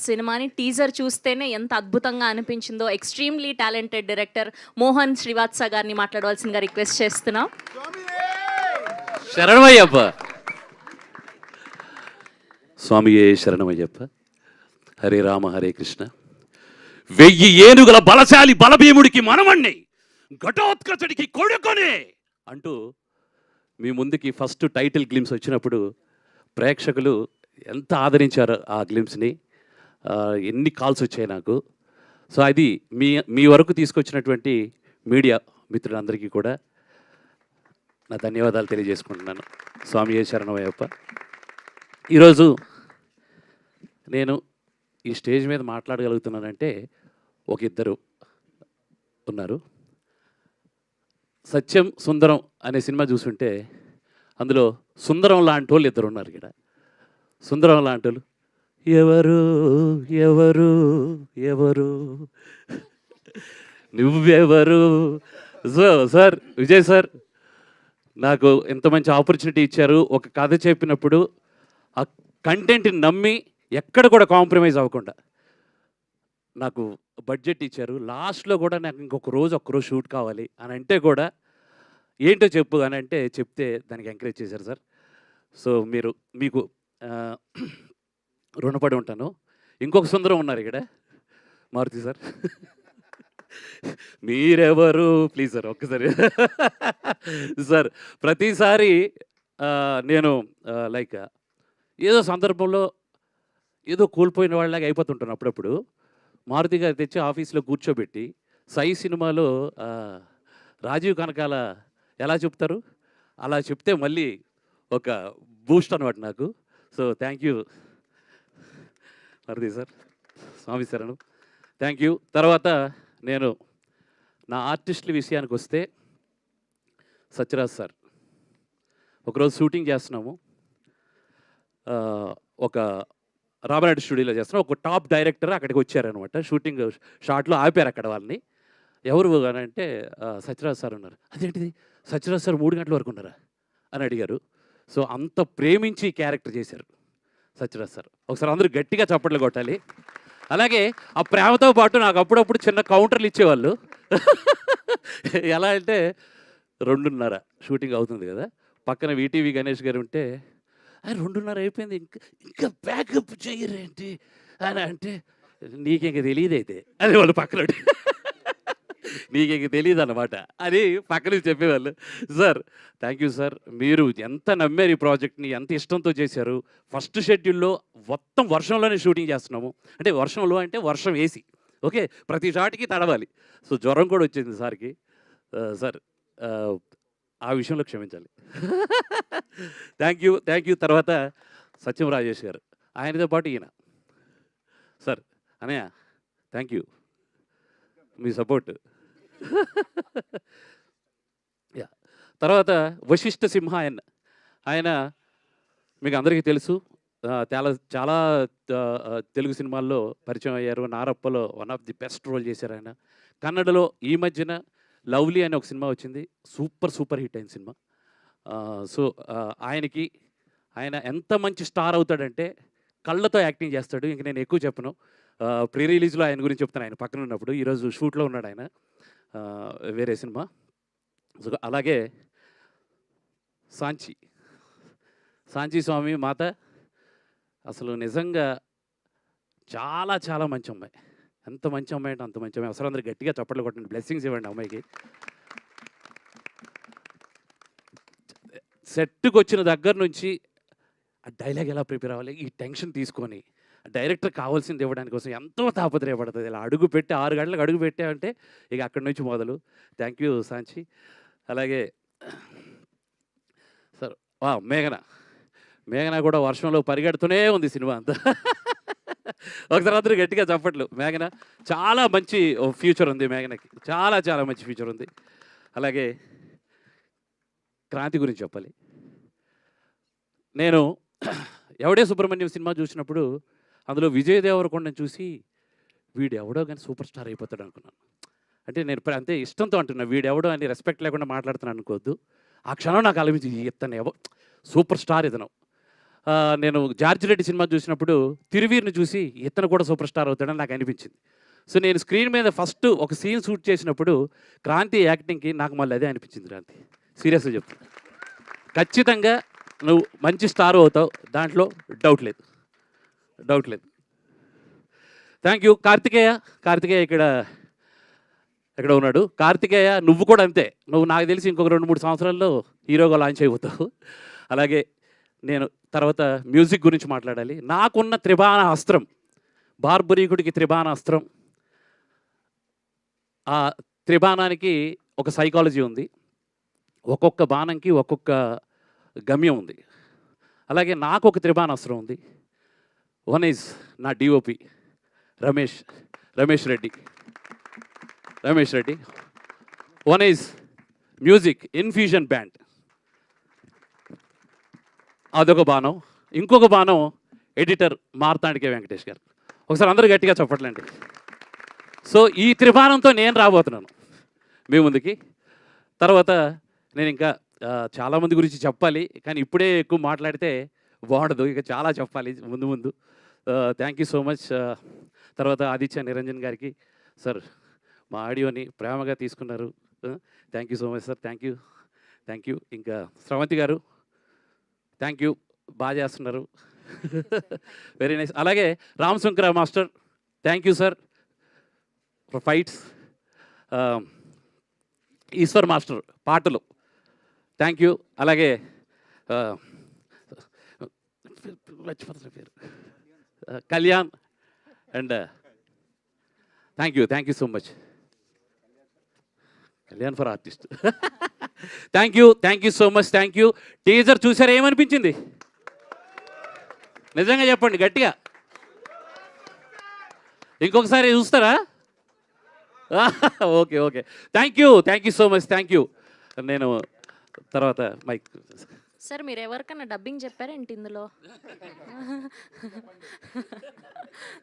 సినిమాని టీజర్ చూస్తేనే ఎంత అద్భుతంగా అనిపించిందో extremely talented director Mohan Srivatsa గారిని మాట్లాడవలసిందిగా రిక్వెస్ట్ చేస్తున్నాం. శరణమయ్యప్ప. స్వామియే శరణమయ్యప్ప. హరే రామ హరే కృష్ణ. 1000 ఏనుగుల బలశాలి బలభీముడికి మనమణ్ణి, ఘటోత్కచుడికి కొడుకునే అంటూ మీ ముందుకి ఫస్ట్ టైటిల్ గ్లిమ్స్ వచ్చినప్పుడు ప్రేక్షకులు ఎంత ఆదరించారు ఆ గ్లిమ్స్ని. ఎన్ని కాల్స్ వచ్చాయి నాకు. సో అది మీ వరకు తీసుకొచ్చినటువంటి మీడియా మిత్రులందరికీ కూడా నా ధన్యవాదాలు తెలియజేసుకుంటున్నాను. స్వామియే శరణమయ్యప్ప. ఈరోజు నేను ఈ స్టేజ్ మీద మాట్లాడగలుగుతున్నానంటే ఒక ఇద్దరు ఉన్నారు. సత్యం సుందరం అనే సినిమా చూసుంటే అందులో సుందరం లాంటి వాళ్ళు ఇద్దరు ఉన్నారు. ఇక్కడ సుందరం లాంటి వాళ్ళు ఎవరు ఎవరు ఎవరు నువ్వెవరు. సో సార్, విజయ్ సార్ నాకు ఎంత మంచి ఆపర్చునిటీ ఇచ్చారు. ఒక కథ చెప్పినప్పుడు ఆ కంటెంట్ని నమ్మి ఎక్కడ కూడా కాంప్రమైజ్ అవ్వకుండా నాకు బడ్జెట్ ఇచ్చారు. లాస్ట్లో కూడా నాకు ఒక్కరోజు షూట్ కావాలి అని అంటే కూడా ఏంటో చెప్పు అని అంటే చెప్తే దానికి ఎంకరేజ్ చేశారు సార్. సో మీకు రుణపడి ఉంటాను. ఇంకొక సుందరం ఉన్నారు ఇక్కడ, మారుతి సార్. మీరెవరు ప్లీజ్ సార్ ఒక్కసారి. సార్ ప్రతిసారి నేను లైక్ ఏదో సందర్భంలో ఏదో కోల్పోయిన వాళ్ళలాగా అయిపోతుంటాను. అప్పుడప్పుడు మారుతి గారు తెచ్చి ఆఫీస్లో కూర్చోబెట్టి సై సినిమాలో రాజీవ్ కనకాల ఎలా చెప్తారు అలా చెప్తే మళ్ళీ ఒక బూస్ట్ అనమాట నాకు. So thank you Maruti sir. స్వామి శరణం. Thank you. తర్వాత నేను నా ఆర్టిస్టుల విషయానికి వస్తే సత్యరాజ్ సార్, ఒకరోజు షూటింగ్ చేస్తున్నాము. ఒక రామనాయుడు స్టూడియోలో చేస్తున్నాం. ఒక టాప్ డైరెక్టర్ అక్కడికి వచ్చారనమాట. షూటింగ్ షాట్లో ఆపారు అక్కడ వాళ్ళని. ఎవరు అని అంటే సత్యరాజ్ సార్ ఉన్నారు. అదేంటిది సత్యరాజ్ సార్ 3 గంటల వరకు ఉన్నారా అని అడిగారు. సో అంత ప్రేమించి క్యారెక్టర్ చేశారు సత్యరాజ్ సార్. ఒకసారి అందరూ గట్టిగా చప్పట్లు కొట్టాలి. అలాగే ఆ ప్రేమతో పాటు నాకు అప్పుడప్పుడు చిన్న కౌంటర్లు ఇచ్చేవాళ్ళు. ఎలా అంటే 2:30 షూటింగ్ అవుతుంది కదా, పక్కన వీటీవీ గణేష్ గారు ఉంటే 2:30 అయిపోయింది ఇంకా బ్యాకప్ చెయ్యరేంటి అని అంటే నీకింక తెలియదు అయితే అది వాళ్ళు పక్కన నీకింక తెలియదు అన్నమాట అని పక్కన చెప్పేవాళ్ళు. Sir thank you sir. మీరు ఎంత నమ్మారు ఈ ప్రాజెక్ట్ని, ఎంత ఇష్టంతో చేశారు. ఫస్ట్ షెడ్యూల్లో మొత్తం వర్షంలోనే షూటింగ్ చేస్తున్నాము. అంటే వర్షంలో అంటే వర్షం వేసి ఓకే, ప్రతి షాట్కి తడవాలి. సో జ్వరం కూడా వచ్చింది సార్కి. సార్ ఆ విషయంలో క్షమించాలి. Thank you. తర్వాత సత్యం రాజేష్ గారు, ఆయనతో పాటు ఈయన సార్. అనయ్య thank you me support. Yeah. తర్వాత వశిష్ఠ సింహ ఆయన మీకు అందరికీ తెలుసు. చాలా తెలుగు సినిమాల్లో పరిచయం అయ్యారు. నారప్పలో one of the best role చేశారు ఆయన. కన్నడలో ఈ మధ్యన లవ్లీ అనే ఒక సినిమా వచ్చింది, సూపర్ హిట్ అయిన సినిమా. సో ఆయన ఎంత మంచి స్టార్ అవుతాడంటే కళ్ళతో యాక్టింగ్ చేస్తాడు. ఇంక నేను ఎక్కువ చెప్పను. ప్రీ రిలీజ్లో ఆయన గురించి చెప్తాను. ఆయన పక్కన ఉన్నప్పుడు ఈరోజు షూట్లో ఉన్నాడు ఆయన వేరే సినిమా. సో అలాగే సాంచి స్వామి మాత అసలు నిజంగా చాలా మంచి అమ్మాయి. ఎంత మంచి అమ్మాయి అంటే అంత మంచి అమ్మాయి. అసలు అందరూ గట్టిగా చప్పట్లు కొట్టండి, బ్లెస్సింగ్స్ ఇవ్వండి అమ్మాయికి. సెట్కి వచ్చిన దగ్గర నుంచి ఆ డైలాగ్ ఎలా ప్రిపేర్ అవ్వాలి, ఈ టెన్షన్ తీసుకొని డైరెక్టర్ కావాల్సింది ఇవ్వడానికి కోసం ఎంతో తాపత్రయపడుతుంది. ఇలా అడుగు పెట్టి 6 గంటలకు అడుగు పెట్టామంటే ఇక అక్కడి నుంచి మొదలు. Thank you Sanchi. అలాగే సార్ మేఘన కూడా వర్షంలో పరిగెడుతూనే ఉంది సినిమా అంతా. ఒకసారి అందరూ గట్టిగా చెప్పట్లు. మేఘన చాలా మంచి ఫ్యూచర్ ఉంది. మేఘనకి చాలా మంచి ఫ్యూచర్ ఉంది. అలాగే క్రాంతి గురించి చెప్పాలి. నేను ఎవడే సుబ్రహ్మణ్యం సినిమా చూసినప్పుడు అందులో విజయ్ దేవరకొండని చూసి వీడు ఎవడో కానీ సూపర్ స్టార్ అయిపోతాడు అనుకున్నాను. అంటే నేను అంతే ఇష్టంతో అంటున్నా, వీడెవడో అని రెస్పెక్ట్ లేకుండా మాట్లాడుతున్నాను అనుకోవద్దు. ఆ క్షణం నాకు అనిపించింది ఇతను సూపర్ స్టార్ ఇతను. నేను జార్జ్ రెడ్డి సినిమా చూసినప్పుడు తిరువీర్ని చూసి ఇతను కూడా సూపర్ స్టార్ అవుతాడని నాకు అనిపించింది. సో నేను స్క్రీన్ మీద ఫస్ట్ ఒక సీన్ షూట్ చేసినప్పుడు క్రాంతి యాక్టింగ్కి నాకు మళ్ళీ అదే అనిపించింది. క్రాంతి సీరియస్గా చెప్తాను, ఖచ్చితంగా నువ్వు మంచి స్టార్ అవుతావు, దాంట్లో డౌట్ లేదు, డౌట్ లేదు. Thank you. కార్తికేయ ఇక్కడ ఉన్నాడు. కార్తికేయ నువ్వు కూడా అంతే, నువ్వు నాకు తెలిసి ఇంకొక 2-3 సంవత్సరాల్లో హీరోగా లాంచ్ అయిపోతావు. అలాగే నేను తర్వాత మ్యూజిక్ గురించి మాట్లాడాలి. నాకున్న త్రిబాణ అస్త్రం, బార్బరీకుడికి త్రిబాణ అస్త్రం, ఆ త్రిబాణానికి ఒక సైకాలజీ ఉంది, ఒక్కొక్క బాణంకి ఒక్కొక్క గమ్యం ఉంది. అలాగే నాకు ఒక త్రిబాణ అస్త్రం ఉంది. వన్ ఈజ్ నా DOP Ramesh Reddy. One is music infusion band, అదొక బాణం. ఇంకొక బాణం ఎడిటర్ మార్తాండికే వెంకటేష్ గారు. ఒకసారి అందరూ గట్టిగా చెప్పట్లండి. సో ఈ త్రిబాణంతో నేను రాబోతున్నాను మీ ముందుకి. తర్వాత నేను ఇంకా చాలామంది గురించి చెప్పాలి, కానీ ఇప్పుడే ఎక్కువ మాట్లాడితే బాగుండదు, ఇక చాలా చెప్పాలి ముందు. Thank you so much. తర్వాత ఆదిత్య నిరంజన్ గారికి, సార్ మా ఆడియోని ప్రేమగా తీసుకున్నారు. Thank you so much sir, thank you. ఇంకా స్రవంతి గారు థ్యాంక్ యూ, బాగా చేస్తున్నారు, వెరీ నైస్. అలాగే Ram Shankara master, thank you sir for fights. Eshwar master పాటలు, థ్యాంక్ యూ. అలాగే మర్చిపోతున్న పేరు, Kalyan and thank you so much. Kalyan for artist. Thank you so much, thank you. Teaser చూసారా, ఏమనిపించింది? నిజంగా చెప్పండి గట్టిగా. ఇంకొకసారి చూస్తారా? Okay. Thank you so much, thank you. నేను తర్వాత మైక్. సార్ మీరు ఎవరికన్నా డబ్బింగ్ చెప్పారేంటి ఇందులో?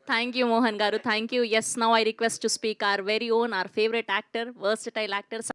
Thank you Mohan garu, thank you. Yes, now I request to speak our very own, our favourite actor, versatile actor